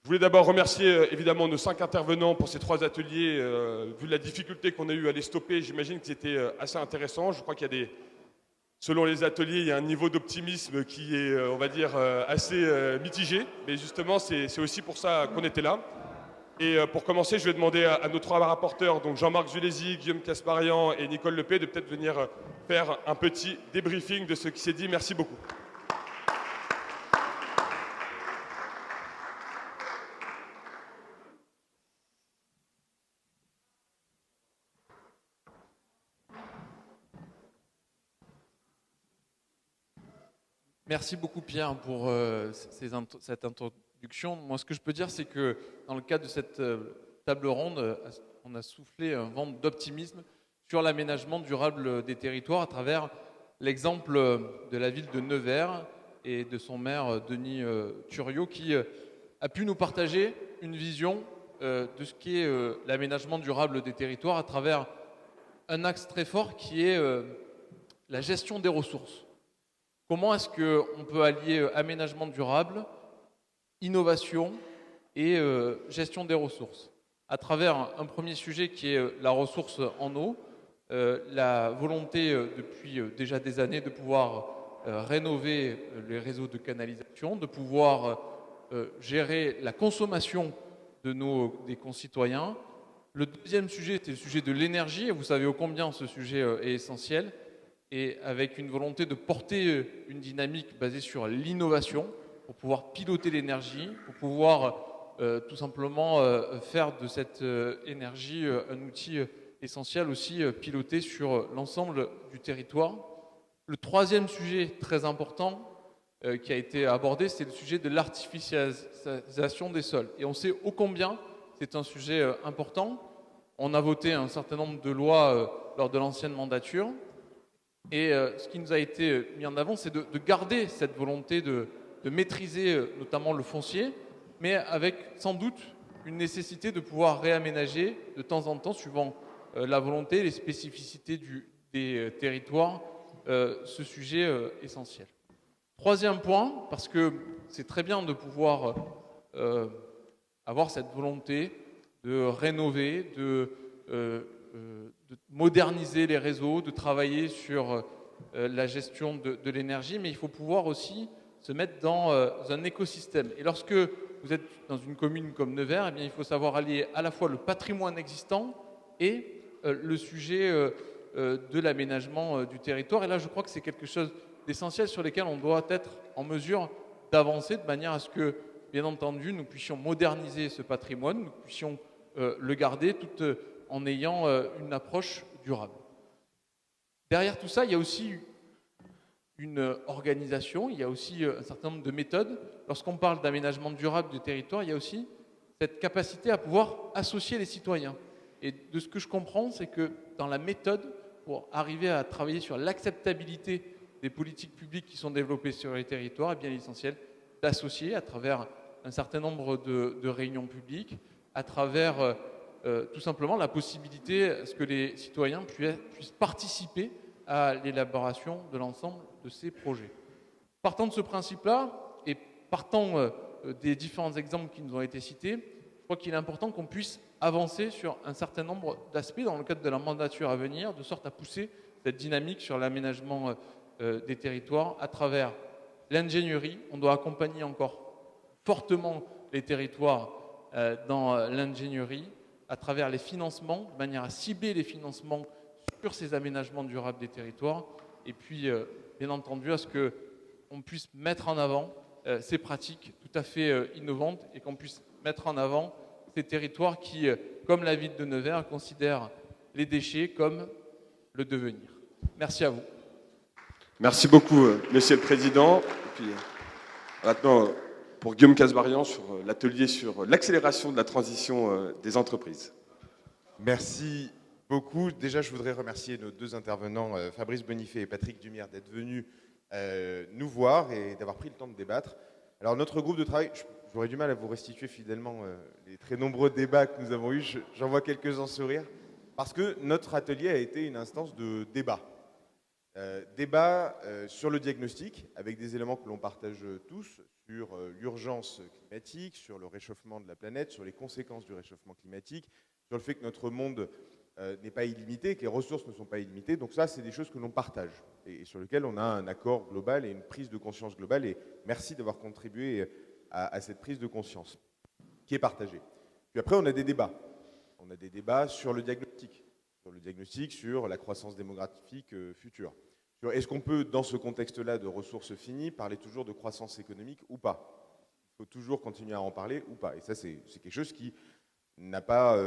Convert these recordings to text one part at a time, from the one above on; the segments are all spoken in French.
Je voulais d'abord remercier évidemment nos 5 intervenants pour ces 3 ateliers. Vu la difficulté qu'on a eu à les stopper, j'imagine qu'ils étaient assez intéressants. Je crois qu'il y a selon les ateliers, il y a un niveau d'optimisme qui est, on va dire, assez mitigé. Mais justement, c'est aussi pour ça qu'on était là. Et pour commencer, je vais demander à nos 3 rapporteurs, donc Jean-Marc Zulési, Guillaume Casparian et Nicole Lepay, de peut-être venir faire un petit débriefing de ce qui s'est dit. Merci beaucoup. Merci beaucoup Pierre pour cette introduction. Moi, ce que je peux dire, c'est que dans le cadre de cette table ronde, on a soufflé un vent d'optimisme sur l'aménagement durable des territoires à travers l'exemple de la ville de Nevers et de son maire Denis Thuriot qui a pu nous partager une vision de ce qu'est l'aménagement durable des territoires à travers un axe très fort qui est la gestion des ressources. Comment est-ce qu'on peut allier aménagement durable, innovation et gestion des ressources? À travers un premier sujet qui est la ressource en eau, la volonté depuis déjà des années de pouvoir rénover les réseaux de canalisation, de pouvoir gérer la consommation des concitoyens. Le deuxième sujet, c'est le sujet de l'énergie. Vous savez ô combien ce sujet est essentiel. Et avec une volonté de porter une dynamique basée sur l'innovation pour pouvoir piloter l'énergie, pour pouvoir tout simplement faire de cette énergie un outil essentiel aussi piloté sur l'ensemble du territoire. Le troisième sujet très important qui a été abordé, c'est le sujet de l'artificialisation des sols. Et on sait ô combien c'est un sujet important. On a voté un certain nombre de lois lors de l'ancienne mandature. Et ce qui nous a été mis en avant, c'est de garder cette volonté de maîtriser notamment le foncier, mais avec sans doute une nécessité de pouvoir réaménager de temps en temps, suivant la volonté, les spécificités des territoires, ce sujet essentiel. Troisième point, parce que c'est très bien de pouvoir avoir cette volonté de rénover, de moderniser les réseaux, de travailler sur la gestion de l'énergie, mais il faut pouvoir aussi se mettre dans un écosystème. Et lorsque vous êtes dans une commune comme Nevers, eh bien, il faut savoir allier à la fois le patrimoine existant et le sujet de l'aménagement du territoire. Et là, je crois que c'est quelque chose d'essentiel sur lequel on doit être en mesure d'avancer de manière à ce que, bien entendu, nous puissions moderniser ce patrimoine, nous puissions le garder tout en ayant une approche durable. Derrière tout ça, il y a aussi une organisation, il y a aussi un certain nombre de méthodes. Lorsqu'on parle d'aménagement durable du territoire, il y a aussi cette capacité à pouvoir associer les citoyens. Et de ce que je comprends, c'est que dans la méthode, pour arriver à travailler sur l'acceptabilité des politiques publiques qui sont développées sur les territoires, eh bien, il est essentiel d'associer à travers un certain nombre de réunions publiques, à travers tout simplement la possibilité à ce que les citoyens puissent participer à l'élaboration de l'ensemble de ces projets. Partant de ce principe-là, et partant des différents exemples qui nous ont été cités, je crois qu'il est important qu'on puisse avancer sur un certain nombre d'aspects dans le cadre de la mandature à venir, de sorte à pousser cette dynamique sur l'aménagement des territoires à travers l'ingénierie. On doit accompagner encore fortement les territoires dans l'ingénierie, à travers les financements, de manière à cibler les financements sur ces aménagements durables des territoires, et puis, bien entendu, à ce qu'on puisse mettre en avant ces pratiques tout à fait innovantes et qu'on puisse mettre en avant ces territoires qui, comme la ville de Nevers, considèrent les déchets comme le devenir. Merci à vous. Merci beaucoup, Monsieur le Président. Et puis, maintenant, pour Guillaume Casbarian, sur l'atelier sur l'accélération de la transition des entreprises. Merci beaucoup. Déjà, je voudrais remercier nos deux intervenants, Fabrice Bonifay et Patrick Dumière, d'être venus nous voir et d'avoir pris le temps de débattre. Alors, notre groupe de travail, j'aurais du mal à vous restituer fidèlement les très nombreux débats que nous avons eus. J'en vois quelques-uns sourire, parce que notre atelier a été une instance de débat. Débat sur le diagnostic, avec des éléments que l'on partage tous, sur l'urgence climatique, sur le réchauffement de la planète, sur les conséquences du réchauffement climatique, sur le fait que notre monde n'est pas illimité, que les ressources ne sont pas illimitées. Donc ça, c'est des choses que l'on partage et sur lesquelles on a un accord global et une prise de conscience globale. Et merci d'avoir contribué à cette prise de conscience qui est partagée. Puis après, on a des débats. On a des débats sur le diagnostic, sur la croissance démographique future. Est-ce qu'on peut, dans ce contexte-là de ressources finies, parler toujours de croissance économique ou pas? Il faut toujours continuer à en parler ou pas? Et ça, c'est quelque chose qui n'a pas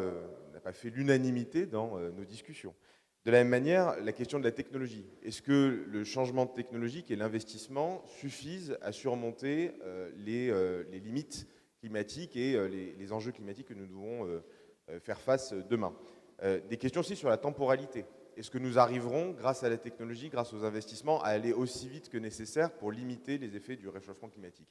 fait l'unanimité dans nos discussions. De la même manière, la question de la technologie. Est-ce que le changement technologique et l'investissement suffisent à surmonter les limites climatiques et les enjeux climatiques que nous devons faire face demain? Des questions aussi sur la temporalité. Est-ce que nous arriverons, grâce à la technologie, grâce aux investissements, à aller aussi vite que nécessaire pour limiter les effets du réchauffement climatique?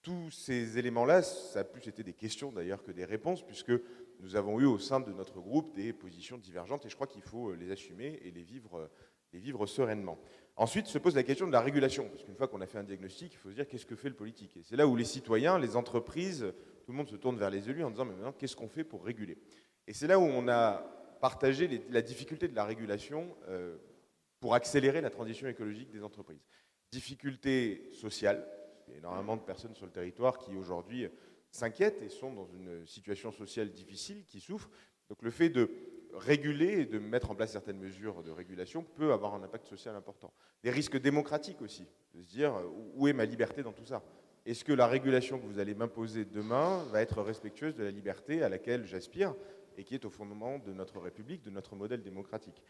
Tous ces éléments-là, ça a plus été des questions d'ailleurs que des réponses, puisque nous avons eu au sein de notre groupe des positions divergentes, et je crois qu'il faut les assumer et les vivre sereinement. Ensuite se pose la question de la régulation, parce qu'une fois qu'on a fait un diagnostic, il faut se dire qu'est-ce que fait le politique. Et c'est là où les citoyens, les entreprises, tout le monde se tourne vers les élus en disant mais maintenant, qu'est-ce qu'on fait pour réguler? Et c'est là où on a partagé la difficulté de la régulation pour accélérer la transition écologique des entreprises. Difficulté sociale. Il y a énormément de personnes sur le territoire qui aujourd'hui s'inquiètent et sont dans une situation sociale difficile, qui souffrent. Donc le fait de réguler et de mettre en place certaines mesures de régulation peut avoir un impact social important. Des risques démocratiques aussi, de se dire où est ma liberté dans tout ça? Est-ce que la régulation que vous allez m'imposer demain va être respectueuse de la liberté à laquelle j'aspire et qui est au fondement de notre République, de notre modèle démocratique?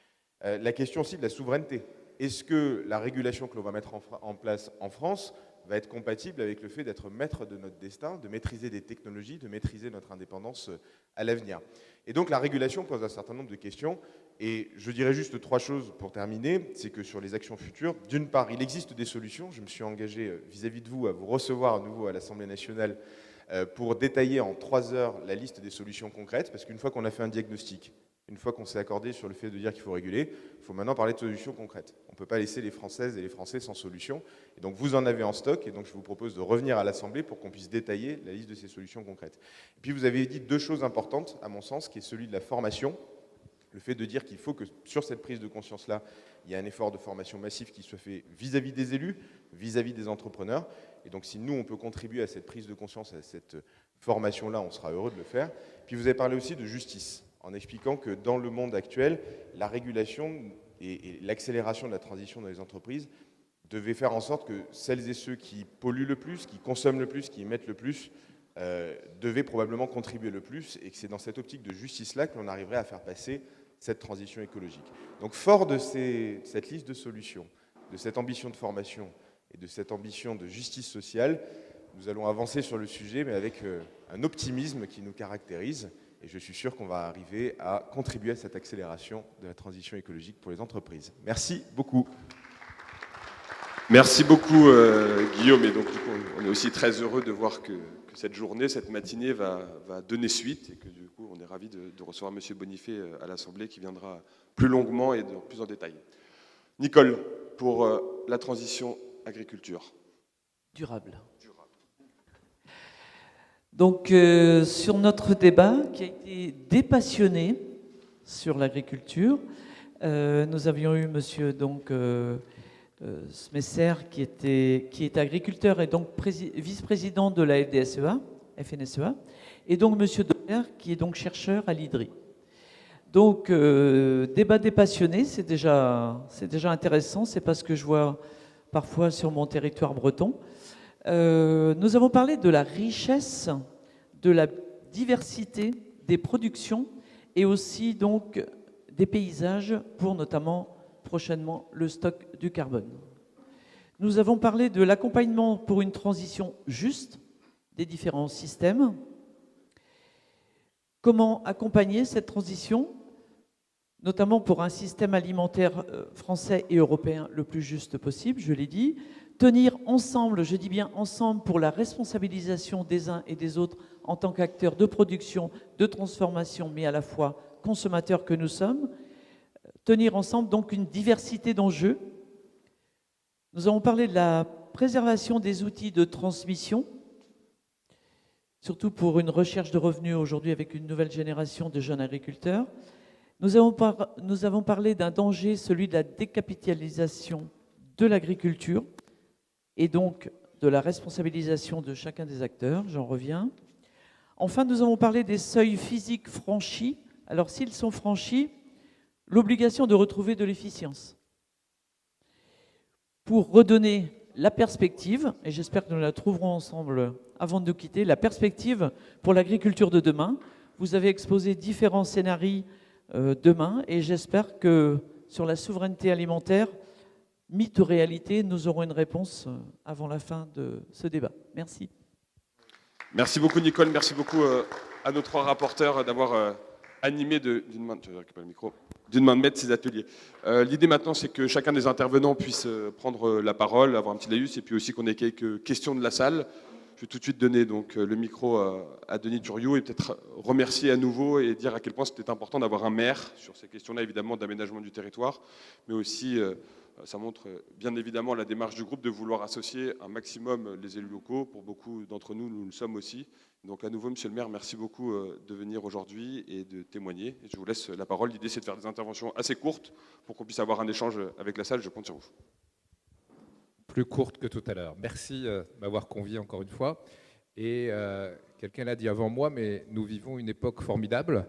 La question aussi de la souveraineté. Est-ce que la régulation que l'on va mettre en place en France va être compatible avec le fait d'être maître de notre destin, de maîtriser des technologies, de maîtriser notre indépendance à l'avenir? Et donc la régulation pose un certain nombre de questions, et je dirais juste 3 choses pour terminer. C'est que sur les actions futures, d'une part, il existe des solutions. Je me suis engagé vis-à-vis de vous à vous recevoir à nouveau à l'Assemblée nationale pour détailler en 3 heures la liste des solutions concrètes, parce qu'une fois qu'on a fait un diagnostic, une fois qu'on s'est accordé sur le fait de dire qu'il faut réguler, il faut maintenant parler de solutions concrètes. On ne peut pas laisser les Françaises et les Français sans solution. Et donc vous en avez en stock, et donc je vous propose de revenir à l'Assemblée pour qu'on puisse détailler la liste de ces solutions concrètes. Et puis vous avez dit 2 choses importantes, à mon sens, qui est celui de la formation. Le fait de dire qu'il faut que sur cette prise de conscience-là, il y ait un effort de formation massif qui soit fait vis-à-vis des élus, vis-à-vis des entrepreneurs. Et donc si nous, on peut contribuer à cette prise de conscience, à cette formation-là, on sera heureux de le faire. Puis vous avez parlé aussi de justice, en expliquant que dans le monde actuel, la régulation et l'accélération de la transition dans les entreprises devaient faire en sorte que celles et ceux qui polluent le plus, qui consomment le plus, qui émettent le plus, devaient probablement contribuer le plus, et que c'est dans cette optique de justice-là que l'on arriverait à faire passer cette transition écologique. Donc fort de cette liste de solutions, de cette ambition de formation et de cette ambition de justice sociale, nous allons avancer sur le sujet, mais avec un optimisme qui nous caractérise. Et je suis sûr qu'on va arriver à contribuer à cette accélération de la transition écologique pour les entreprises. Merci beaucoup. Merci beaucoup Guillaume. Et donc du coup, on est aussi très heureux de voir que cette journée, cette matinée va donner suite et que du coup, on est ravis de recevoir Monsieur Bonifay à l'Assemblée qui viendra plus longuement et plus en détail. Nicole, pour la transition agriculture. Durable. Donc, sur notre débat qui a été dépassionné sur l'agriculture, nous avions eu Monsieur Smesser qui est agriculteur et donc vice-président de la FNSEA, et donc Monsieur Doller qui est donc chercheur à l'IDRI. Donc, débat dépassionné, c'est déjà intéressant. C'est pas ce que je vois parfois sur mon territoire breton. Nous avons parlé de la richesse, de la diversité des productions et aussi donc des paysages pour notamment prochainement le stock du carbone. Nous avons parlé de l'accompagnement pour une transition juste des différents systèmes. Comment accompagner cette transition, notamment pour un système alimentaire français et européen le plus juste possible, je l'ai dit. Tenir ensemble, je dis bien ensemble, pour la responsabilisation des uns et des autres en tant qu'acteurs de production, de transformation, mais à la fois consommateurs que nous sommes. Tenir ensemble donc une diversité d'enjeux Nous avons parlé de la préservation des outils de transmission, surtout pour une recherche de revenus aujourd'hui avec une nouvelle génération de jeunes agriculteurs. Nous avons parlé d'un danger, celui de la décapitalisation de l'agriculture et donc de la responsabilisation de chacun des acteurs, j'en reviens. Enfin, nous avons parlé des seuils physiques franchis. Alors, s'ils sont franchis, l'obligation de retrouver de l'efficience. Pour redonner la perspective, et j'espère que nous la trouverons ensemble avant de nous quitter, la perspective pour l'agriculture de demain. Vous avez exposé différents scénarios demain, et j'espère que sur la souveraineté alimentaire, mythe ou réalité, nous aurons une réponse avant la fin de ce débat. Merci. Merci beaucoup Nicole, merci beaucoup à nos trois rapporteurs d'avoir animé d'une main de maître ces ateliers. L'idée maintenant, c'est que chacun des intervenants puisse prendre la parole, avoir un petit laïus, et puis aussi qu'on ait quelques questions de la salle. Je vais tout de suite donner donc le micro à Denis Duriot et peut-être remercier à nouveau et dire à quel point c'était important d'avoir un maire sur ces questions-là, évidemment, d'aménagement du territoire, mais aussi, ça montre bien évidemment la démarche du groupe de vouloir associer un maximum les élus locaux. Pour beaucoup d'entre nous, nous le sommes aussi. Donc à nouveau, monsieur le maire, merci beaucoup de venir aujourd'hui et de témoigner. Et je vous laisse la parole. L'idée, c'est de faire des interventions assez courtes pour qu'on puisse avoir un échange avec la salle. Je compte sur vous. Plus courte que tout à l'heure. Merci de m'avoir convié encore une fois. Et quelqu'un l'a dit avant moi, mais nous vivons une époque formidable,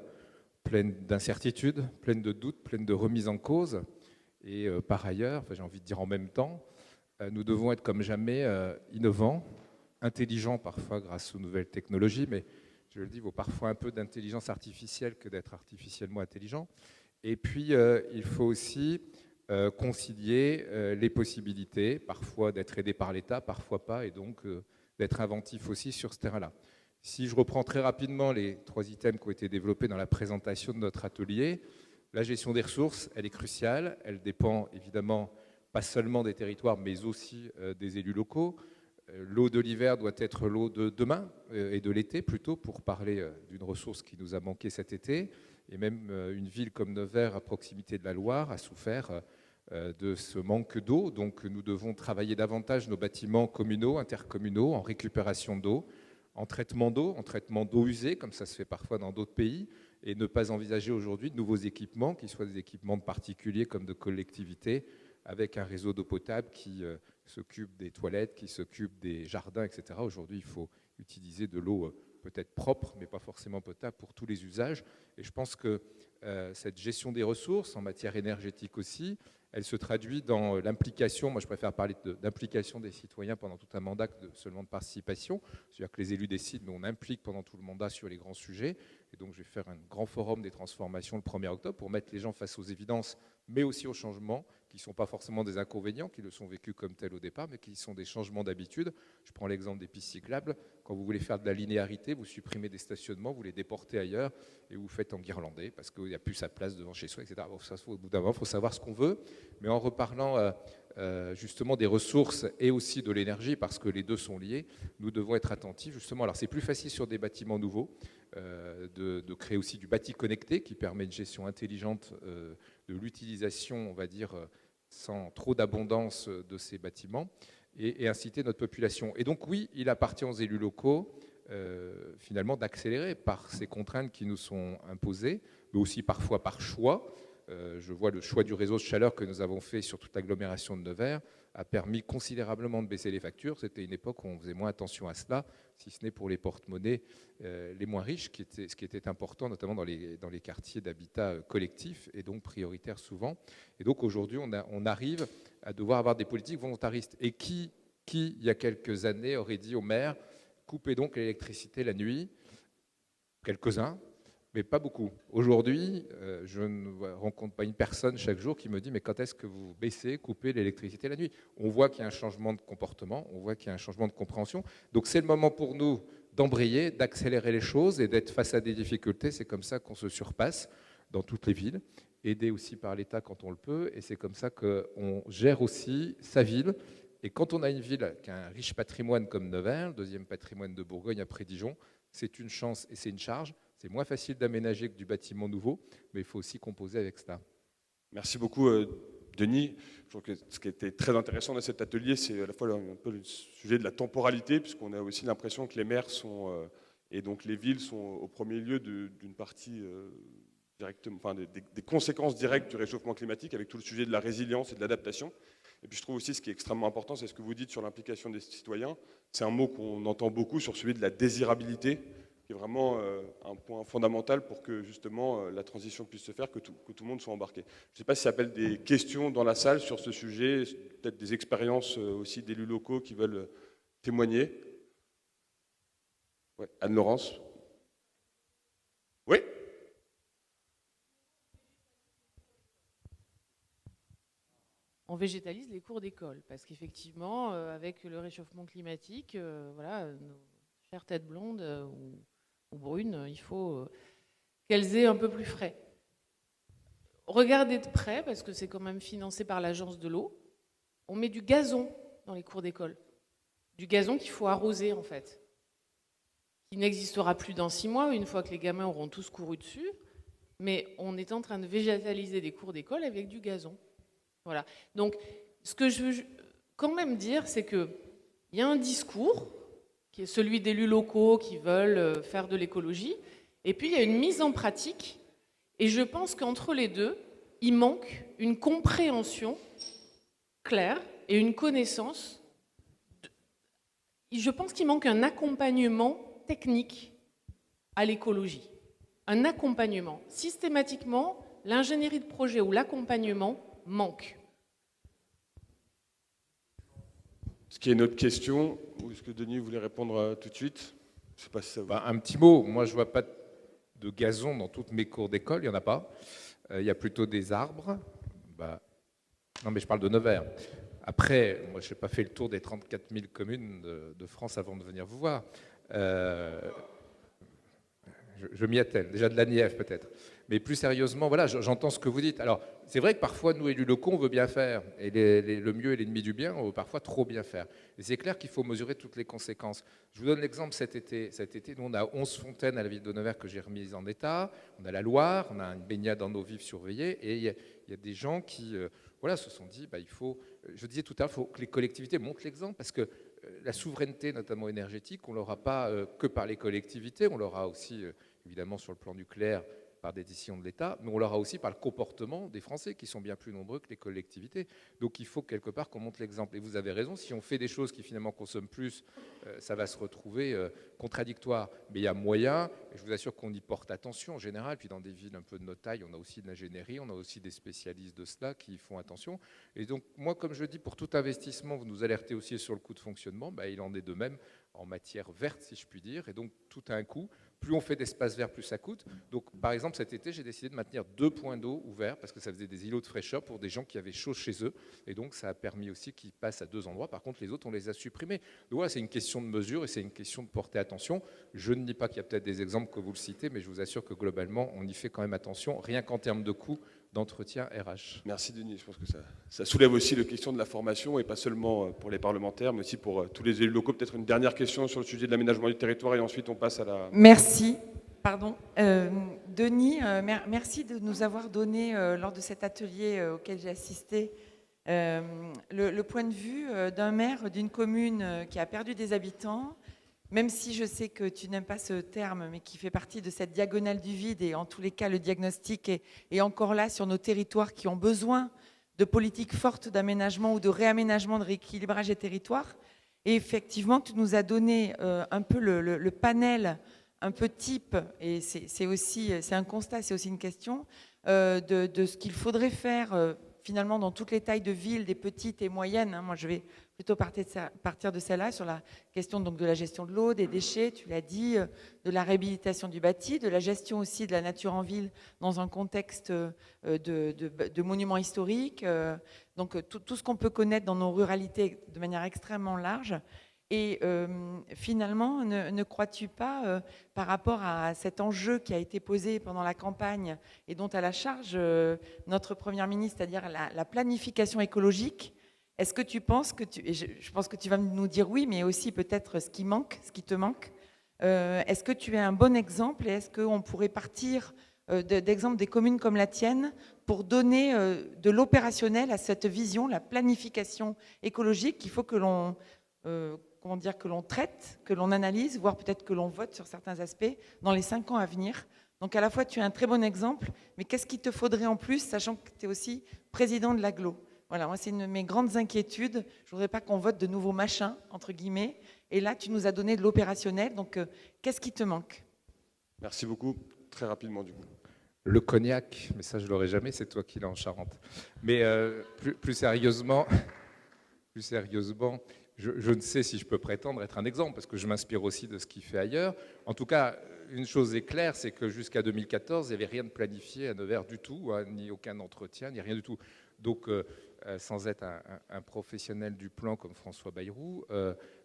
pleine d'incertitudes, pleine de doutes, pleine de remises en cause. Et par ailleurs, j'ai envie de dire en même temps, nous devons être comme jamais innovants, intelligents parfois grâce aux nouvelles technologies, mais je le dis, il vaut parfois un peu d'intelligence artificielle que d'être artificiellement intelligent. Et puis, il faut aussi concilier les possibilités, parfois d'être aidé par l'État, parfois pas, et donc d'être inventif aussi sur ce terrain-là. Si je reprends très rapidement les 3 items qui ont été développés dans la présentation de notre atelier, la gestion des ressources, elle est cruciale, elle dépend évidemment pas seulement des territoires, mais aussi des élus locaux. L'eau de l'hiver doit être l'eau de demain et de l'été plutôt, pour parler d'une ressource qui nous a manqué cet été. Et même une ville comme Nevers, à proximité de la Loire, a souffert de ce manque d'eau. Donc nous devons travailler davantage nos bâtiments communaux, intercommunaux, en récupération d'eau, en traitement d'eau usée, comme ça se fait parfois dans d'autres pays, et ne pas envisager aujourd'hui de nouveaux équipements, qui soient des équipements de particuliers comme de collectivités, avec un réseau d'eau potable qui s'occupe des toilettes, qui s'occupe des jardins, etc. Aujourd'hui, il faut utiliser de l'eau peut-être propre, mais pas forcément potable pour tous les usages. Et je pense que cette gestion des ressources, en matière énergétique aussi, elle se traduit dans l'implication, moi je préfère parler d'implication des citoyens pendant tout un mandat que seulement de participation, c'est-à-dire que les élus décident, mais on implique pendant tout le mandat sur les grands sujets. Et donc je vais faire un grand forum des transformations le 1er octobre pour mettre les gens face aux évidences, mais aussi aux changements, qui ne sont pas forcément des inconvénients, qui le sont vécus comme tels au départ, mais qui sont des changements d'habitude. Je prends l'exemple des pistes cyclables. Quand vous voulez faire de la linéarité, vous supprimez des stationnements, vous les déportez ailleurs et vous faites en guirlandais parce qu'il n'y a plus sa place devant chez soi, etc. Bon, ça, au bout d'un moment, il faut savoir ce qu'on veut. Mais en reparlant justement des ressources et aussi de l'énergie, parce que les deux sont liés, nous devons être attentifs justement. Alors c'est plus facile sur des bâtiments nouveaux de créer aussi du bâti connecté qui permet une gestion intelligente de l'utilisation, on va dire, sans trop d'abondance de ces bâtiments, et inciter notre population. Et donc oui, il appartient aux élus locaux finalement d'accélérer par ces contraintes qui nous sont imposées, mais aussi parfois par choix. Je vois le choix du réseau de chaleur que nous avons fait sur toute l'agglomération de Nevers a permis considérablement de baisser les factures. C'était une époque où on faisait moins attention à cela, si ce n'est pour les porte-monnaies les moins riches, ce qui était important, notamment dans les quartiers d'habitat collectif, et donc prioritaire souvent. Et donc aujourd'hui, on arrive à devoir avoir des politiques volontaristes. Et qui, il y a quelques années, aurait dit au maire, coupez donc l'électricité la nuit? Quelques-uns, mais pas beaucoup. Aujourd'hui, je ne rencontre pas une personne chaque jour qui me dit « mais quand est-ce que vous coupez l'électricité la nuit ?» On voit qu'il y a un changement de comportement, on voit qu'il y a un changement de compréhension. Donc c'est le moment pour nous d'embrayer, d'accélérer les choses et d'être face à des difficultés. C'est comme ça qu'on se surpasse dans toutes les villes, aidé aussi par l'État quand on le peut, et c'est comme ça qu'on gère aussi sa ville. Et quand on a une ville qui a un riche patrimoine comme Nevers, le deuxième patrimoine de Bourgogne après Dijon, c'est une chance et c'est une charge. C'est moins facile d'aménager que du bâtiment nouveau, mais il faut aussi composer avec cela. Merci beaucoup Denis. Je trouve que ce qui était très intéressant dans cet atelier, c'est à la fois un peu le sujet de la temporalité, puisqu'on a aussi l'impression que les maires et donc les villes sont au premier lieu d'une partie directement, enfin des conséquences directes du réchauffement climatique, avec tout le sujet de la résilience et de l'adaptation. Et puis je trouve aussi ce qui est extrêmement important, c'est ce que vous dites sur l'implication des citoyens. C'est un mot qu'on entend beaucoup sur celui de la désirabilité, qui est vraiment un point fondamental pour que justement la transition puisse se faire, que tout le monde soit embarqué. Je ne sais pas s'il y a des questions dans la salle sur ce sujet, peut-être des expériences aussi d'élus locaux qui veulent témoigner. Ouais, Anne-Laurence. Oui. On végétalise les cours d'école, parce qu'effectivement, avec le réchauffement climatique, voilà, nos chères têtes blondes ou brunes, il faut qu'elles aient un peu plus frais. Regardez de près, parce que c'est quand même financé par l'Agence de l'eau, on met du gazon dans les cours d'école. Du gazon qu'il faut arroser, en fait. Qui n'existera plus dans 6 mois, une fois que les gamins auront tous couru dessus. Mais on est en train de végétaliser des cours d'école avec du gazon. Voilà. Donc, ce que je veux quand même dire, c'est qu'il y a un discours qui est celui d'élus locaux qui veulent faire de l'écologie, et puis il y a une mise en pratique, et je pense qu'entre les deux, il manque une compréhension claire et une connaissance. Je pense qu'il manque un accompagnement technique à l'écologie. Un accompagnement. Systématiquement, l'ingénierie de projet ou l'accompagnement manque. Est-ce qu'il y a une autre question, ou est-ce que Denis voulait répondre tout de suite? Je sais pas si ça vous... Un petit mot, moi je vois pas de gazon dans toutes mes cours d'école, il n'y en a pas. Il y a plutôt des arbres. Non mais je parle de Nevers. Après, moi je n'ai pas fait le tour des 34 000 communes de France avant de venir vous voir. Je m'y attelle, déjà de la Nièvre peut-être. Mais plus sérieusement, voilà, j'entends ce que vous dites. Alors, c'est vrai que parfois, nous, élus locaux, on veut bien faire. Et le mieux est l'ennemi du bien, on veut parfois trop bien faire. Et c'est clair qu'il faut mesurer toutes les conséquences. Je vous donne l'exemple cet été. Cet été, nous, on a 11 fontaines à la ville de Nevers que j'ai remises en état. On a la Loire, on a une baignade dans eau vive surveillée. Et il y a des gens qui se sont dit, il faut, je disais tout à l'heure, il faut que les collectivités montrent l'exemple, parce que la souveraineté, notamment énergétique, on ne l'aura pas que par les collectivités, on l'aura aussi, évidemment, sur le plan nucléaire, par des décisions de l'État, mais on l'aura aussi par le comportement des Français, qui sont bien plus nombreux que les collectivités. Donc il faut quelque part qu'on montre l'exemple. Et vous avez raison, si on fait des choses qui finalement consomment plus, ça va se retrouver contradictoire. Mais il y a moyen, et je vous assure qu'on y porte attention en général, puis dans des villes un peu de notre taille, on a aussi de l'ingénierie, on a aussi des spécialistes de cela qui font attention. Et donc moi, comme je dis, pour tout investissement, vous nous alertez aussi sur le coût de fonctionnement, il en est de même en matière verte, si je puis dire, et donc tout a un coût. Plus on fait d'espace vert, plus ça coûte. Donc, par exemple, cet été, j'ai décidé de maintenir 2 points d'eau ouverts parce que ça faisait des îlots de fraîcheur pour des gens qui avaient chaud chez eux. Et donc, ça a permis aussi qu'ils passent à 2 endroits. Par contre, les autres, on les a supprimés. Donc voilà, c'est une question de mesure et c'est une question de porter attention. Je ne nie pas qu'il y a peut-être des exemples que vous le citez, mais je vous assure que globalement, on y fait quand même attention, rien qu'en termes de coûts d'entretien RH. Merci Denis, je pense que ça soulève aussi la question de la formation, et pas seulement pour les parlementaires, mais aussi pour tous les élus locaux. Peut-être une dernière question sur le sujet de l'aménagement du territoire, et ensuite on passe à la... Merci. Pardon. Denis, merci de nous avoir donné, lors de cet atelier auquel j'ai assisté, le point de vue d'un maire d'une commune qui a perdu des habitants, même si je sais que tu n'aimes pas ce terme, mais qui fait partie de cette diagonale du vide, et en tous les cas, le diagnostic est encore là sur nos territoires qui ont besoin de politiques fortes d'aménagement ou de réaménagement, de rééquilibrage des territoires. Et effectivement, tu nous as donné un peu le panel un peu type, et c'est un constat, c'est aussi une question, de ce qu'il faudrait faire finalement dans toutes les tailles de villes, des petites et moyennes. Moi, je vais plutôt partir de celle-là, sur la question donc de la gestion de l'eau, des déchets, tu l'as dit, de la réhabilitation du bâti, de la gestion aussi de la nature en ville dans un contexte de monuments historiques, donc tout ce qu'on peut connaître dans nos ruralités de manière extrêmement large. Et finalement, ne crois-tu pas, par rapport à cet enjeu qui a été posé pendant la campagne et dont a la charge notre Première ministre, c'est-à-dire la planification écologique, est-ce que tu penses que et je pense que tu vas nous dire oui, mais aussi peut-être ce qui manque, ce qui te manque, est-ce que tu es un bon exemple et est-ce qu'on pourrait partir d'exemples des communes comme la tienne pour donner de l'opérationnel à cette vision, la planification écologique qu'il faut que l'on que l'on traite, que l'on analyse, voire peut-être que l'on vote sur certains aspects dans les 5 ans à venir. Donc à la fois, tu es un très bon exemple, mais qu'est-ce qu'il te faudrait en plus, sachant que tu es aussi président de l'agglo? Voilà, moi, c'est une de mes grandes inquiétudes. Je ne voudrais pas qu'on vote de nouveaux machins, entre guillemets. Et là, tu nous as donné de l'opérationnel. Donc, qu'est-ce qui te manque? Merci beaucoup. Très rapidement, du coup. Le cognac, mais ça, je ne l'aurai jamais, c'est toi qui l'as en Charente. Mais plus sérieusement, je ne sais si je peux prétendre être un exemple, parce que je m'inspire aussi de ce qu'il fait ailleurs. En tout cas, une chose est claire, c'est que jusqu'à 2014, il n'y avait rien de planifié à Nevers du tout, hein, ni aucun entretien, ni rien du tout. Donc, sans être un professionnel du plan comme François Bayrou,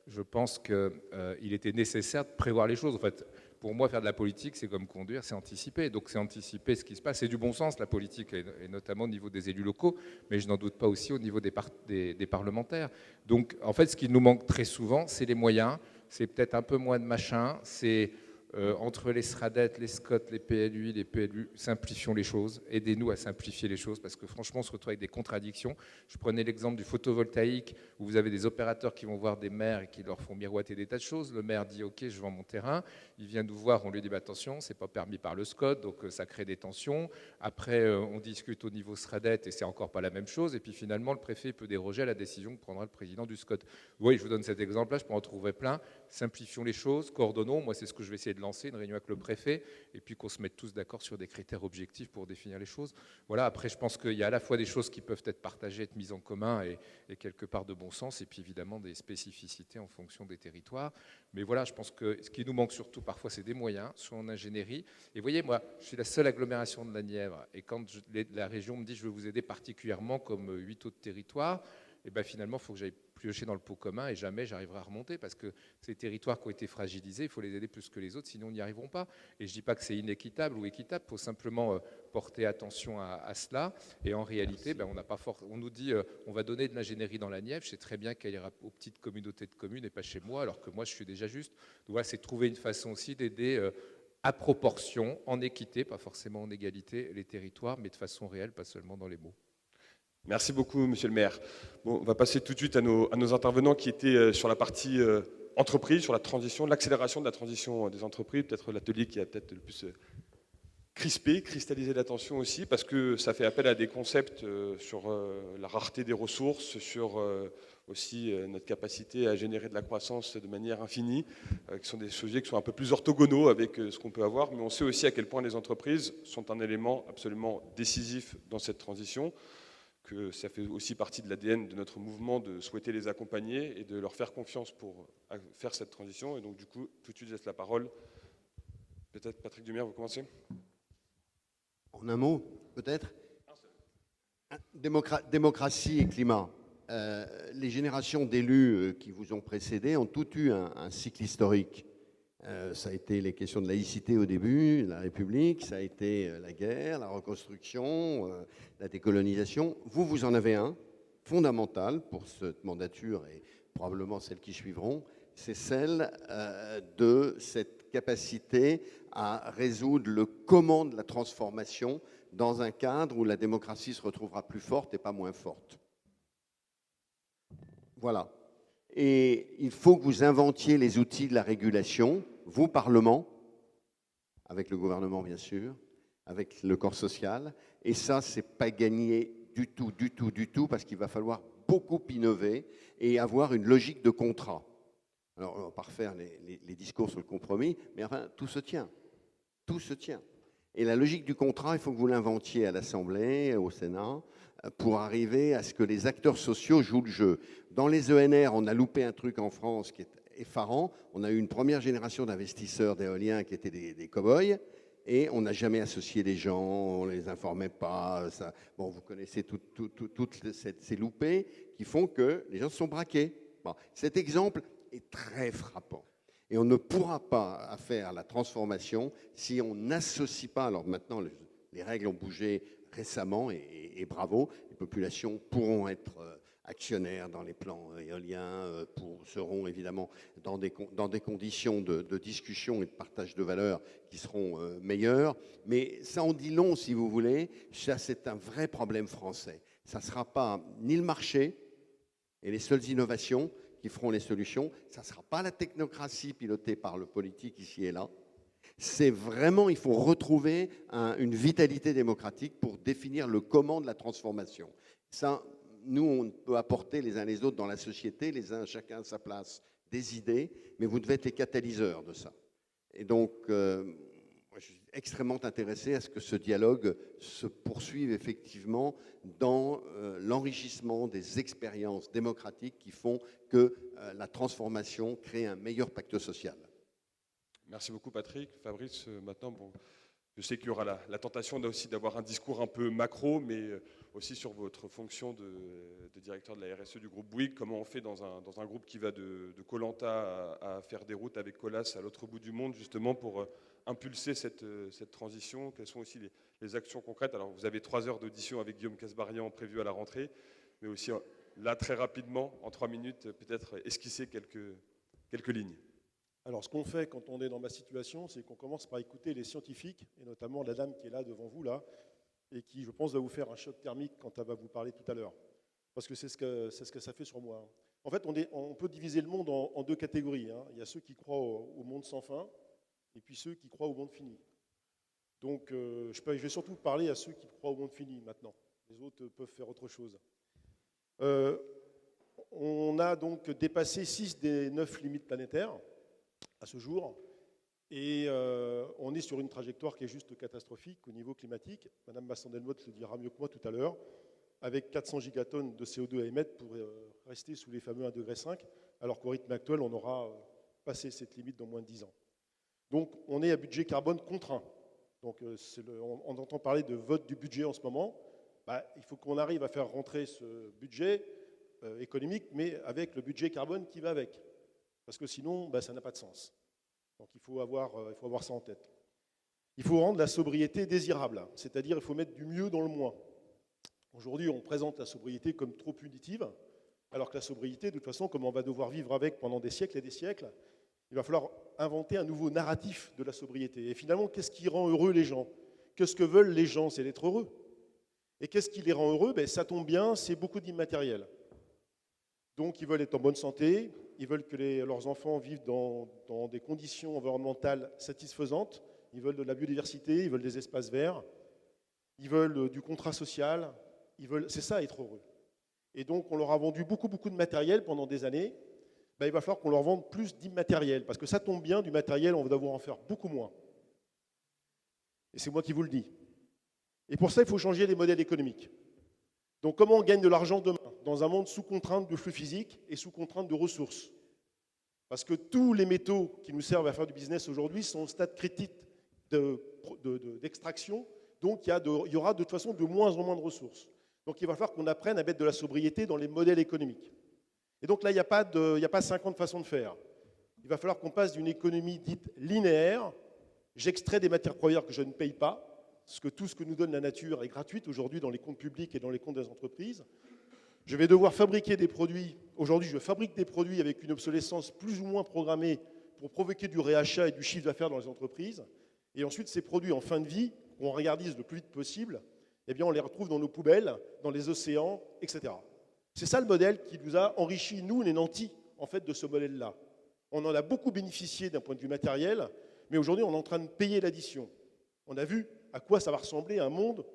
je pense qu'il était nécessaire de prévoir les choses. En fait, pour moi, faire de la politique, c'est comme conduire, c'est anticiper. Donc, c'est anticiper ce qui se passe. C'est du bon sens, la politique, et notamment au niveau des élus locaux, mais je n'en doute pas aussi au niveau des parlementaires. Donc, en fait, ce qui nous manque très souvent, c'est les moyens. C'est peut-être un peu moins de machin. C'est entre les SRADET, les SCOT, les PLUI, les PLU, simplifions les choses. Aidez-nous à simplifier les choses, parce que franchement, on se retrouve avec des contradictions. Je prenais l'exemple du photovoltaïque, où vous avez des opérateurs qui vont voir des maires et qui leur font miroiter des tas de choses. Le maire dit « Ok, je vends mon terrain ». Il vient nous voir, on lui dit bah, « Attention, ce n'est pas permis par le SCOT, donc ça crée des tensions ». Après, on discute au niveau SRADET et c'est encore pas la même chose. Et puis finalement, le préfet peut déroger à la décision que prendra le président du SCOT. Oui, je vous donne cet exemple-là, je peux en trouver plein. Simplifions les choses, coordonnons. Moi, c'est ce que je vais essayer de lancer, une réunion avec le préfet, et puis qu'on se mette tous d'accord sur des critères objectifs pour définir les choses. Voilà, après, je pense qu'il y a à la fois des choses qui peuvent être partagées, être mises en commun, et quelque part de bon sens, et puis évidemment des spécificités en fonction des territoires. Mais voilà, je pense que ce qui nous manque surtout parfois, c'est des moyens, soit en ingénierie. Et vous voyez, moi, je suis la seule agglomération de la Nièvre, et quand la région me dit « je veux vous aider particulièrement comme 8 autres territoires », et ben finalement, il faut que j'aille piocher dans le pot commun et jamais j'arriverai à remonter parce que ces territoires qui ont été fragilisés, il faut les aider plus que les autres, sinon ils n'y arriveront pas. Et je ne dis pas que c'est inéquitable ou équitable, il faut simplement porter attention à cela. Et en réalité, ben, on nous dit on va donner de l'ingénierie dans la Nièvre, je sais très bien qu'elle ira aux petites communautés de communes et pas chez moi, alors que moi je suis déjà juste. Donc voilà, c'est trouver une façon aussi d'aider à proportion, en équité, pas forcément en égalité, les territoires, mais de façon réelle, pas seulement dans les mots. Merci beaucoup, monsieur le maire. Bon, on va passer tout de suite à nos intervenants qui étaient sur la partie entreprise, sur la transition, l'accélération de la transition des entreprises, peut-être l'atelier qui a peut-être le plus crispé, cristallisé l'attention aussi, parce que ça fait appel à des concepts sur la rareté des ressources, sur aussi notre capacité à générer de la croissance de manière infinie, qui sont des sujets qui sont un peu plus orthogonaux avec ce qu'on peut avoir, mais on sait aussi à quel point les entreprises sont un élément absolument décisif dans cette transition, que ça fait aussi partie de l'ADN de notre mouvement de souhaiter les accompagner et de leur faire confiance pour faire cette transition. Et donc du coup, tout de suite, je laisse la parole. Peut-être Patrick Dumière, vous commencez ? En un mot, peut-être. Démocratie et climat. Les générations d'élus qui vous ont précédés ont toutes eu un cycle historique. Ça a été les questions de laïcité au début, la République, ça a été la guerre, la reconstruction, la décolonisation. Vous en avez un, fondamental pour cette mandature et probablement celles qui suivront, c'est celle de cette capacité à résoudre le comment de la transformation dans un cadre où la démocratie se retrouvera plus forte et pas moins forte. Voilà. Et il faut que vous inventiez les outils de la régulation, vous, Parlement, avec le gouvernement bien sûr, avec le corps social. Et ça, c'est pas gagné du tout, parce qu'il va falloir beaucoup innover et avoir une logique de contrat. Alors, on va pas refaire les discours sur le compromis, mais enfin, tout se tient. Tout se tient. Et la logique du contrat, il faut que vous l'inventiez à l'Assemblée, au Sénat, pour arriver à ce que les acteurs sociaux jouent le jeu. Dans les ENR, on a loupé un truc en France qui est effarant. On a eu une première génération d'investisseurs d'éolien qui étaient des cow-boys, et on n'a jamais associé les gens, on ne les informait pas. Ça. Bon, vous connaissez toutes ces loupés qui font que les gens se sont braqués. Bon, cet exemple est très frappant. Et on ne pourra pas faire la transformation si on n'associe pas. Alors maintenant, les règles ont bougé récemment et bravo, les populations pourront être actionnaires dans les plans éoliens, seront évidemment dans des conditions de discussion et de partage de valeurs qui seront meilleures. Mais ça en dit long, si vous voulez. Ça, c'est un vrai problème français. Ça ne sera pas ni le marché et les seules innovations qui feront les solutions. Ça ne sera pas la technocratie pilotée par le politique ici et là. C'est vraiment, il faut retrouver une vitalité démocratique pour définir le comment de la transformation. Ça, nous, on peut apporter les uns les autres dans la société, les uns chacun à sa place, des idées, mais vous devez être les catalyseurs de ça. Et donc, moi, je suis extrêmement intéressé à ce que ce dialogue se poursuive effectivement dans l'enrichissement des expériences démocratiques qui font que la transformation crée un meilleur pacte social. Merci beaucoup Patrick. Fabrice, maintenant, bon, je sais qu'il y aura la tentation aussi d'avoir un discours un peu macro, mais aussi sur votre fonction de directeur de la RSE du groupe Bouygues. Comment on fait dans un groupe qui va de Koh-Lanta à faire des routes avec Colas à l'autre bout du monde, justement pour impulser cette transition? Quelles sont aussi les actions concrètes? Alors vous avez 3 heures d'audition avec Guillaume Casbarian prévues à la rentrée, mais aussi là très rapidement, en 3 minutes, peut-être esquisser quelques lignes. Alors, ce qu'on fait quand on est dans ma situation, c'est qu'on commence par écouter les scientifiques, et notamment la dame qui est là devant vous, là, et qui, je pense, va vous faire un choc thermique quand elle va vous parler tout à l'heure. Parce que c'est ce que ça fait sur moi. En fait, on peut diviser le monde en 2 catégories. Il y a ceux qui croient au monde sans fin, et puis ceux qui croient au monde fini. Donc, je vais surtout parler à ceux qui croient au monde fini, maintenant. Les autres peuvent faire autre chose. On a donc dépassé 6 des 9 limites planétaires à ce jour, et on est sur une trajectoire qui est juste catastrophique au niveau climatique. Madame Masson-Delmotte le dira mieux que moi tout à l'heure, avec 400 gigatonnes de CO2 à émettre pour rester sous les fameux 1,5 degré, alors qu'au rythme actuel, on aura passé cette limite dans moins de 10 ans. Donc on est à budget carbone contraint. Donc on entend parler de vote du budget en ce moment. Il faut qu'on arrive à faire rentrer ce budget économique, mais avec le budget carbone qui va avec. Parce que sinon, ça n'a pas de sens. Donc il faut avoir ça en tête. Il faut rendre la sobriété désirable, c'est-à-dire il faut mettre du mieux dans le moins. Aujourd'hui, on présente la sobriété comme trop punitive, alors que la sobriété, de toute façon, comme on va devoir vivre avec pendant des siècles et des siècles, il va falloir inventer un nouveau narratif de la sobriété. Et finalement, qu'est-ce qui rend heureux les gens? Qu'est-ce que veulent les gens? C'est d'être heureux. Et qu'est-ce qui les rend heureux? Ça tombe bien, c'est beaucoup d'immatériel. Donc ils veulent être en bonne santé, ils veulent que leurs enfants vivent dans des conditions environnementales satisfaisantes, ils veulent de la biodiversité, ils veulent des espaces verts, ils veulent du contrat social, c'est ça être heureux. Et donc on leur a vendu beaucoup de matériel pendant des années, il va falloir qu'on leur vende plus d'immatériel, parce que ça tombe bien, du matériel, on va devoir en faire beaucoup moins. Et c'est moi qui vous le dis. Et pour ça, il faut changer les modèles économiques. Donc comment on gagne de l'argent demain? Dans un monde sous contrainte de flux physiques et sous contrainte de ressources. Parce que tous les métaux qui nous servent à faire du business aujourd'hui sont au stade critique d'extraction, donc il y aura de toute façon de moins en moins de ressources. Donc il va falloir qu'on apprenne à mettre de la sobriété dans les modèles économiques. Et donc là, il n'y a pas 50 façons de faire. Il va falloir qu'on passe d'une économie dite linéaire, j'extrais des matières premières que je ne paye pas, parce que tout ce que nous donne la nature est gratuit aujourd'hui dans les comptes publics et dans les comptes des entreprises. Je vais devoir fabriquer des produits. Aujourd'hui, je fabrique des produits avec une obsolescence plus ou moins programmée pour provoquer du réachat et du chiffre d'affaires dans les entreprises. Et ensuite, ces produits en fin de vie, qu'on regardise le plus vite possible, on les retrouve dans nos poubelles, dans les océans, etc. C'est ça le modèle qui nous a enrichi, nous, les nantis, en fait, de ce modèle-là. On en a beaucoup bénéficié d'un point de vue matériel, mais aujourd'hui, on est en train de payer l'addition. On a vu à quoi ça va ressembler un monde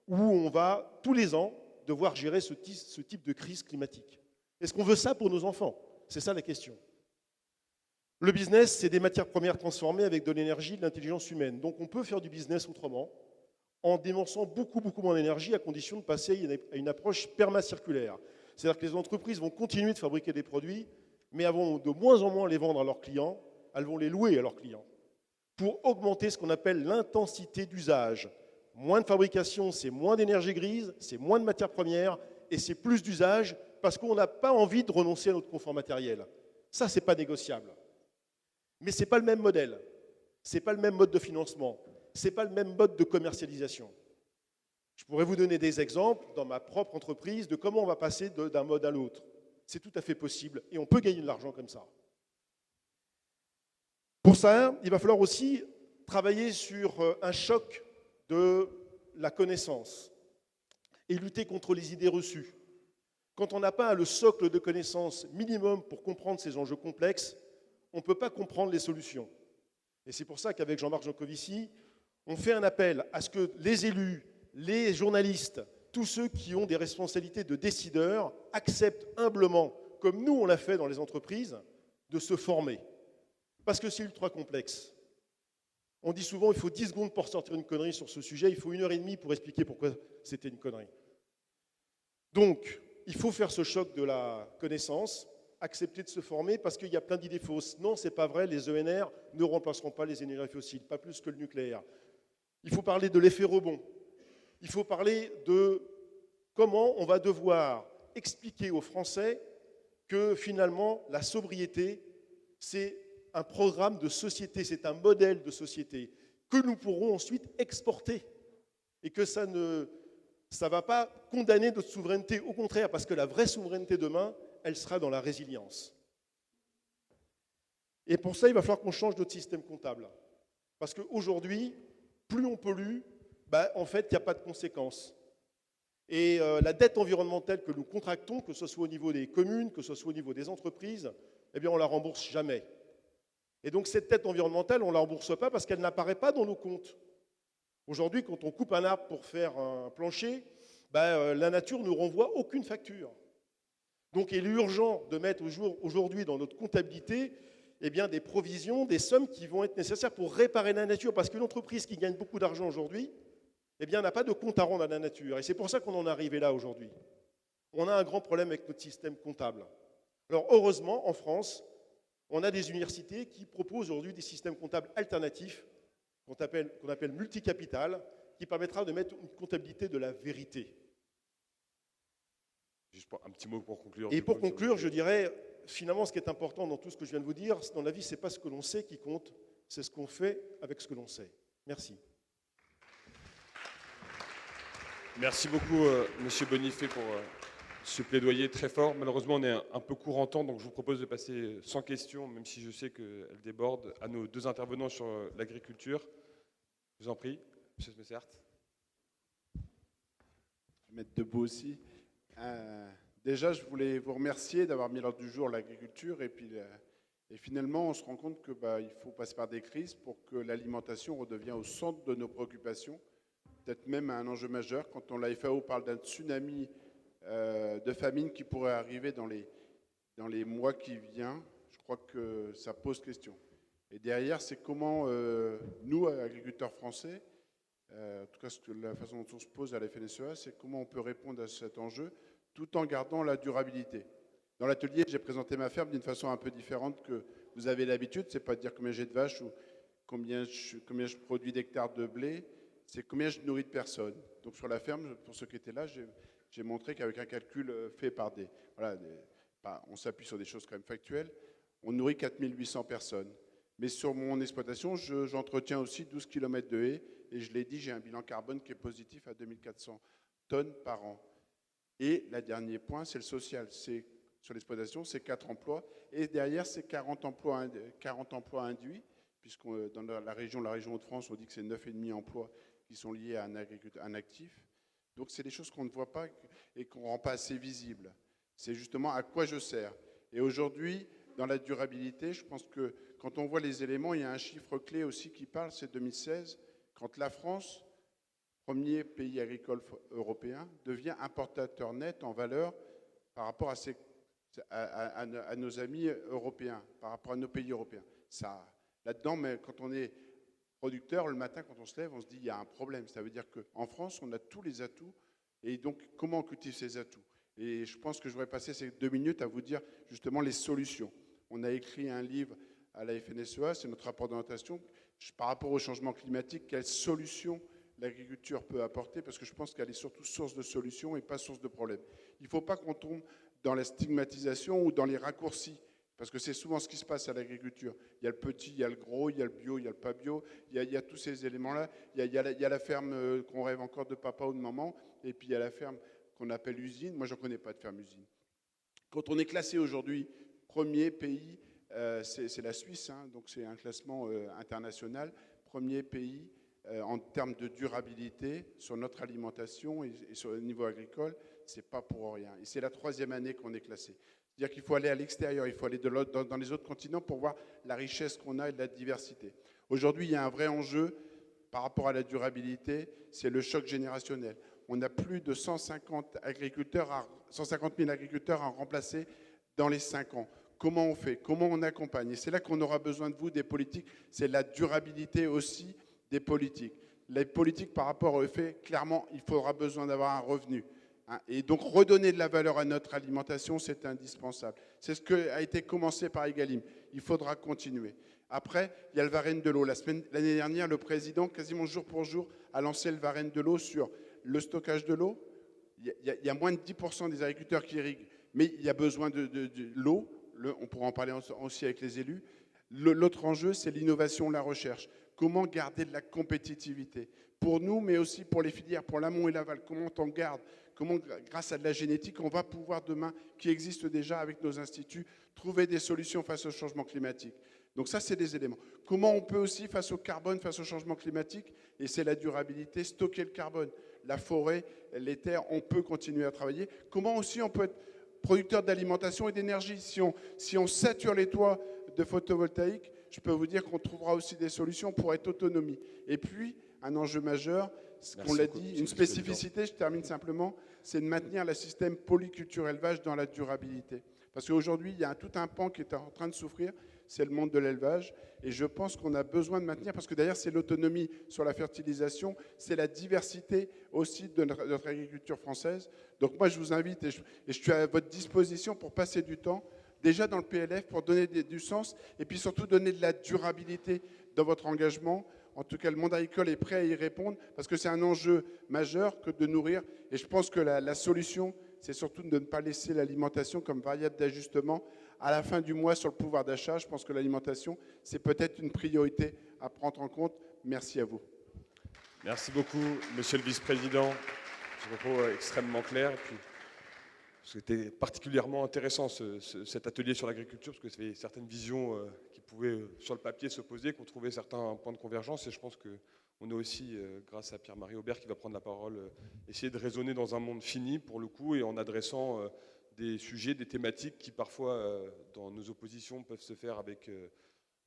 où on va, tous les ans, devoir gérer ce type de crise climatique. Est-ce qu'on veut ça pour nos enfants? C'est ça la question. Le business, c'est des matières premières transformées avec de l'énergie, de l'intelligence humaine. Donc on peut faire du business autrement, en dépensant beaucoup moins d'énergie, à condition de passer à une approche permacirculaire. C'est-à-dire que les entreprises vont continuer de fabriquer des produits, mais elles vont de moins en moins les vendre à leurs clients, elles vont les louer à leurs clients, pour augmenter ce qu'on appelle l'intensité d'usage. Moins de fabrication, c'est moins d'énergie grise, c'est moins de matières premières et c'est plus d'usage parce qu'on n'a pas envie de renoncer à notre confort matériel. Ça, ce n'est pas négociable. Mais ce n'est pas le même modèle, ce n'est pas le même mode de financement, ce n'est pas le même mode de commercialisation. Je pourrais vous donner des exemples dans ma propre entreprise de comment on va passer d'un mode à l'autre. C'est tout à fait possible et on peut gagner de l'argent comme ça. Pour ça, il va falloir aussi travailler sur un choc de la connaissance et lutter contre les idées reçues. Quand on n'a pas le socle de connaissances minimum pour comprendre ces enjeux complexes, on ne peut pas comprendre les solutions. Et c'est pour ça qu'avec Jean-Marc Jancovici, on fait un appel à ce que les élus, les journalistes, tous ceux qui ont des responsabilités de décideurs, acceptent humblement, comme nous on l'a fait dans les entreprises, de se former. Parce que c'est ultra complexe. On dit souvent qu'il faut 10 secondes pour sortir une connerie sur ce sujet, il faut 1h30 pour expliquer pourquoi c'était une connerie. Donc, il faut faire ce choc de la connaissance, accepter de se former parce qu'il y a plein d'idées fausses. Non, ce n'est pas vrai, les ENR ne remplaceront pas les énergies fossiles, pas plus que le nucléaire. Il faut parler de l'effet rebond. Il faut parler de comment on va devoir expliquer aux Français que finalement la sobriété, c'est un programme de société, c'est un modèle de société que nous pourrons ensuite exporter et que ça ne va pas condamner notre souveraineté, au contraire, parce que la vraie souveraineté demain, elle sera dans la résilience. Et pour ça, il va falloir qu'on change notre système comptable. Parce qu'aujourd'hui, plus on pollue, en fait, il n'y a pas de conséquences. Et la dette environnementale que nous contractons, que ce soit au niveau des communes, que ce soit au niveau des entreprises, eh bien, on ne la rembourse jamais. Et donc, cette dette environnementale, on ne la rembourse pas parce qu'elle n'apparaît pas dans nos comptes. Aujourd'hui, quand on coupe un arbre pour faire un plancher, la nature ne renvoie aucune facture. Donc, il est urgent de mettre aujourd'hui dans notre comptabilité des provisions, des sommes qui vont être nécessaires pour réparer la nature. Parce qu'une entreprise qui gagne beaucoup d'argent aujourd'hui, n'a pas de compte à rendre à la nature. Et c'est pour ça qu'on en est arrivé là aujourd'hui. On a un grand problème avec notre système comptable. Alors, heureusement, en France, on a des universités qui proposent aujourd'hui des systèmes comptables alternatifs qu'on appelle multicapital, qui permettra de mettre une comptabilité de la vérité. Juste un petit mot pour conclure. Et pour conclure, je dirais, finalement, ce qui est important dans tout ce que je viens de vous dire, dans la vie, ce n'est pas ce que l'on sait qui compte, c'est ce qu'on fait avec ce que l'on sait. Merci. Merci beaucoup, Monsieur Bonifay, pour ce plaidoyer très fort. Malheureusement, on est un peu court en temps, donc je vous propose de passer sans questions, même si je sais qu'elle déborde, à nos deux intervenants sur l'agriculture. Je vous en prie, M. Smessert. Je vais mettre debout aussi. Déjà, je voulais vous remercier d'avoir mis à l'ordre du jour l'agriculture. Et finalement, on se rend compte qu'il faut passer par des crises pour que l'alimentation redevienne au centre de nos préoccupations, peut-être même un enjeu majeur. Quand la FAO parle d'un tsunami de famine qui pourrait arriver dans les mois qui viennent, je crois que ça pose question. Et derrière, c'est comment nous, agriculteurs français, en tout cas la façon dont on se pose à la FNSEA, c'est comment on peut répondre à cet enjeu tout en gardant la durabilité. Dans l'atelier, j'ai présenté ma ferme d'une façon un peu différente que vous avez l'habitude. C'est pas de dire combien j'ai de vaches ou combien je produis d'hectares de blé, c'est combien je nourris de personnes. Donc sur la ferme, pour ceux qui étaient là, j'ai montré qu'avec un calcul fait par on s'appuie sur des choses quand même factuelles, on nourrit 4800 personnes. Mais sur mon exploitation, j'entretiens aussi 12 km de haies, et je l'ai dit, j'ai un bilan carbone qui est positif à 2400 tonnes par an. Et le dernier point, c'est le social. Sur l'exploitation, c'est 4 emplois, et derrière, c'est 40 emplois induits, puisque dans la région Hauts-de-France, on dit que c'est 9,5 emplois qui sont liés à un actif. Donc, c'est des choses qu'on ne voit pas et qu'on ne rend pas assez visibles. C'est justement à quoi je sers. Et aujourd'hui, dans la durabilité, je pense que quand on voit les éléments, il y a un chiffre clé aussi qui parle, c'est 2016, quand la France, premier pays agricole européen, devient importateur net en valeur par rapport à nos amis européens, par rapport à nos pays européens. Là-dedans, mais quand on est producteur, le matin, quand on se lève, on se dit qu'il y a un problème. Ça veut dire qu'en France, on a tous les atouts. Et donc, comment on cultive ces atouts? Et je pense que je voudrais passer ces 2 minutes à vous dire justement les solutions. On a écrit un livre à la FNSEA, c'est notre rapport d'orientation, par rapport au changement climatique, quelles solutions l'agriculture peut apporter, parce que je pense qu'elle est surtout source de solutions et pas source de problèmes. Il ne faut pas qu'on tombe dans la stigmatisation ou dans les raccourcis Parce que c'est souvent ce qui se passe à l'agriculture. Il y a le petit, il y a le gros, il y a le bio, il y a le pas bio, il y a tous ces éléments-là. Il y a la ferme qu'on rêve encore de papa ou de maman, et puis il y a la ferme qu'on appelle usine. Moi, je n'en connais pas de ferme usine. Quand on est classé aujourd'hui premier pays, c'est la Suisse, hein, donc c'est un classement international, premier pays en termes de durabilité sur notre alimentation et sur le niveau agricole, c'est pas pour rien. Et c'est la 3e année qu'on est classé. C'est-à-dire qu'il faut aller à l'extérieur, il faut aller dans les autres continents pour voir la richesse qu'on a et de la diversité. Aujourd'hui, il y a un vrai enjeu par rapport à la durabilité, c'est le choc générationnel. On a plus de 150 000 agriculteurs à remplacer dans les 5 ans. Comment on fait? Comment on accompagne? Et c'est là qu'on aura besoin de vous, des politiques. C'est la durabilité aussi des politiques. Les politiques par rapport au fait, clairement, il faudra besoin d'avoir un revenu. Et donc, redonner de la valeur à notre alimentation, c'est indispensable. C'est ce qui a été commencé par Egalim. Il faudra continuer. Après, il y a le Varenne de l'eau. L'année dernière, le président, quasiment jour pour jour, a lancé le Varenne de l'eau sur le stockage de l'eau. Il y a moins de 10% des agriculteurs qui irriguent, mais il y a besoin de l'eau. On pourra en parler aussi avec les élus. L'autre enjeu, c'est l'innovation, la recherche. Comment garder de la compétitivité pour nous, mais aussi pour les filières, pour l'amont et l'aval. Comment on garde? Comment, grâce à de la génétique, on va pouvoir demain, qui existe déjà avec nos instituts, trouver des solutions face au changement climatique. Donc ça, c'est des éléments. Comment on peut aussi, face au carbone, face au changement climatique, et c'est la durabilité, stocker le carbone. La forêt, les terres, on peut continuer à travailler. Comment aussi on peut être producteur d'alimentation et d'énergie? Si on sature les toits de photovoltaïque, je peux vous dire qu'on trouvera aussi des solutions pour être autonomie. Et puis, un enjeu majeur, on l'a dit, une spécificité, je termine simplement, c'est de maintenir le système polyculture élevage dans la durabilité. Parce qu'aujourd'hui, il y a tout un pan qui est en train de souffrir, c'est le monde de l'élevage. Et je pense qu'on a besoin de maintenir, parce que d'ailleurs, c'est l'autonomie sur la fertilisation, c'est la diversité aussi de notre agriculture française. Donc moi, je vous invite, et je suis à votre disposition pour passer du temps, déjà dans le PLF, pour donner du sens, et puis surtout donner de la durabilité dans votre engagement. En tout cas, le monde agricole est prêt à y répondre, parce que c'est un enjeu majeur que de nourrir. Et je pense que la solution, c'est surtout de ne pas laisser l'alimentation comme variable d'ajustement à la fin du mois sur le pouvoir d'achat. Je pense que l'alimentation, c'est peut-être une priorité à prendre en compte. Merci à vous. Merci beaucoup, monsieur le vice-président. Ce propos extrêmement clair. C'était particulièrement intéressant cet atelier sur l'agriculture, parce que c'était certaines visions qui pouvaient, sur le papier, se poser, qu'on trouvait certains points de convergence. Et je pense qu'on a aussi, grâce à Pierre-Marie Aubert qui va prendre la parole, essayé de raisonner dans un monde fini, pour le coup, et en adressant des sujets, des thématiques qui, parfois, dans nos oppositions, peuvent se faire avec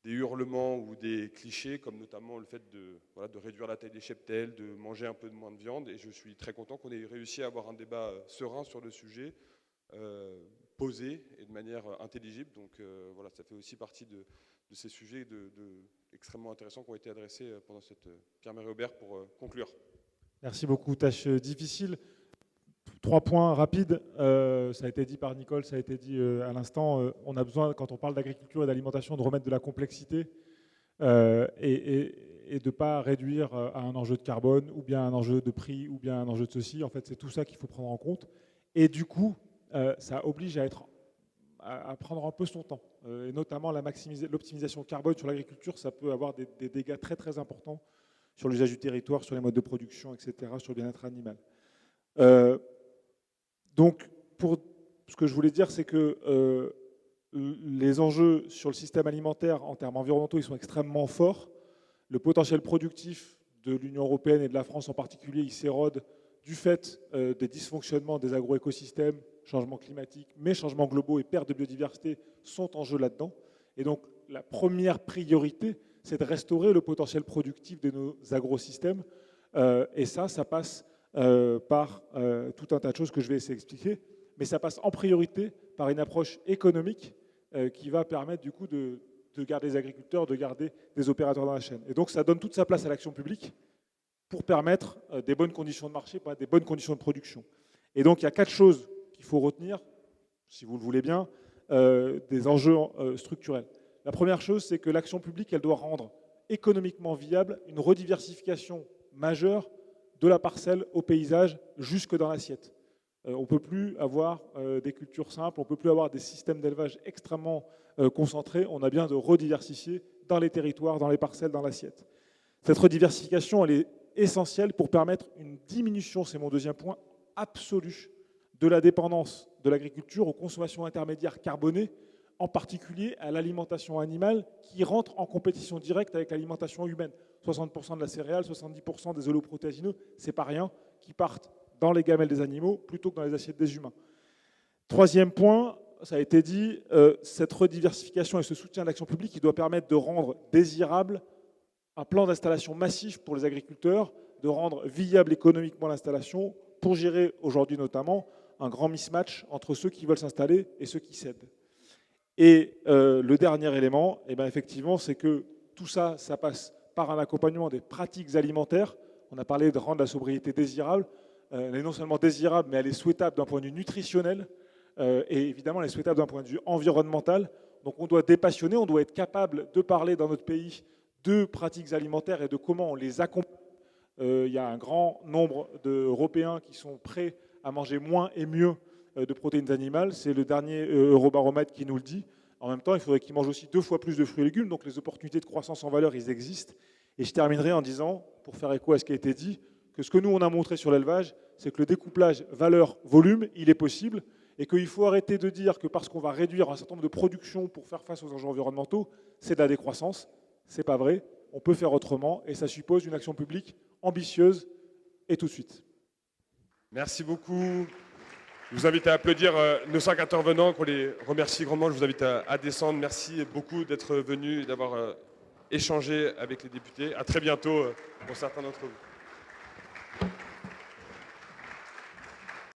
des hurlements ou des clichés, comme notamment le fait de réduire la taille des cheptels, de manger un peu moins de viande. Et je suis très content qu'on ait réussi à avoir un débat serein sur le sujet, posé et de manière intelligible. Donc voilà, ça fait aussi partie de ces sujets extrêmement intéressants qui ont été adressés pendant cette Pierre-Marie Aubert pour conclure. Merci beaucoup. Tâche difficile. 3 points rapides. Ça a été dit par Nicole, ça a été dit à l'instant. On a besoin, quand on parle d'agriculture et d'alimentation, de remettre de la complexité et de ne pas réduire à un enjeu de carbone, ou bien un enjeu de prix, ou bien un enjeu de ceci. En fait, c'est tout ça qu'il faut prendre en compte. Et du coup, ça oblige à prendre un peu son temps. Et notamment l'optimisation carbone sur l'agriculture, ça peut avoir des dégâts très très importants sur l'usage du territoire, sur les modes de production, etc., sur le bien-être animal. Donc, ce que je voulais dire, c'est que les enjeux sur le système alimentaire en termes environnementaux, ils sont extrêmement forts. Le potentiel productif de l'Union européenne et de la France en particulier, il s'érode du fait des dysfonctionnements des agroécosystèmes, changement climatique, mais changements globaux et perte de biodiversité sont en jeu là-dedans. Et donc, la première priorité, c'est de restaurer le potentiel productif de nos agrosystèmes. Et ça passe par tout un tas de choses que je vais essayer d'expliquer. Mais ça passe en priorité par une approche économique qui va permettre du coup de garder des agriculteurs, de garder des opérateurs dans la chaîne. Et donc, ça donne toute sa place à l'action publique pour permettre des bonnes conditions de marché, des bonnes conditions de production. Et donc, il y a 4 choses qu'il faut retenir, si vous le voulez bien, des enjeux structurels. La première chose, c'est que l'action publique, elle doit rendre économiquement viable une rediversification majeure de la parcelle au paysage jusque dans l'assiette. On ne peut plus avoir des cultures simples, on ne peut plus avoir des systèmes d'élevage extrêmement concentrés. On a bien de rediversifier dans les territoires, dans les parcelles, dans l'assiette. Cette rediversification, elle est essentielle pour permettre une diminution, c'est mon deuxième point, absolue de la dépendance de l'agriculture aux consommations intermédiaires carbonées, en particulier à l'alimentation animale qui rentre en compétition directe avec l'alimentation humaine. 60% de la céréale, 70% des holoprotéagineux, c'est pas rien, qui partent dans les gamelles des animaux plutôt que dans les assiettes des humains. Troisième point, ça a été dit, cette rediversification et ce soutien à l'action publique qui doit permettre de rendre désirable un plan d'installation massif pour les agriculteurs, de rendre viable économiquement l'installation pour gérer aujourd'hui notamment un grand mismatch entre ceux qui veulent s'installer et ceux qui cèdent. Et le dernier élément, eh bien, effectivement, c'est que tout ça, ça passe par un accompagnement des pratiques alimentaires. On a parlé de rendre la sobriété désirable. Elle est non seulement désirable, mais elle est souhaitable d'un point de vue nutritionnel et évidemment, elle est souhaitable d'un point de vue environnemental. Donc on doit dépassionner, on doit être capable de parler dans notre pays de pratiques alimentaires et de comment on les accompagne. Il y a un grand nombre d'Européens qui sont prêts à manger moins et mieux de protéines animales. C'est le dernier Eurobaromètre qui nous le dit. En même temps, il faudrait qu'ils mangent aussi 2 fois plus de fruits et légumes. Donc les opportunités de croissance en valeur, ils existent. Et je terminerai en disant, pour faire écho à ce qui a été dit, que ce que nous, on a montré sur l'élevage, c'est que le découplage valeur-volume, il est possible et qu'il faut arrêter de dire que parce qu'on va réduire un certain nombre de productions pour faire face aux enjeux environnementaux, c'est de la décroissance. Ce n'est pas vrai. On peut faire autrement et ça suppose une action publique ambitieuse et tout de suite. Merci beaucoup. Je vous invite à applaudir nos 5 intervenants, qu'on les remercie grandement. Je vous invite à descendre. Merci beaucoup d'être venus et d'avoir échangé avec les députés. À très bientôt pour certains d'entre vous.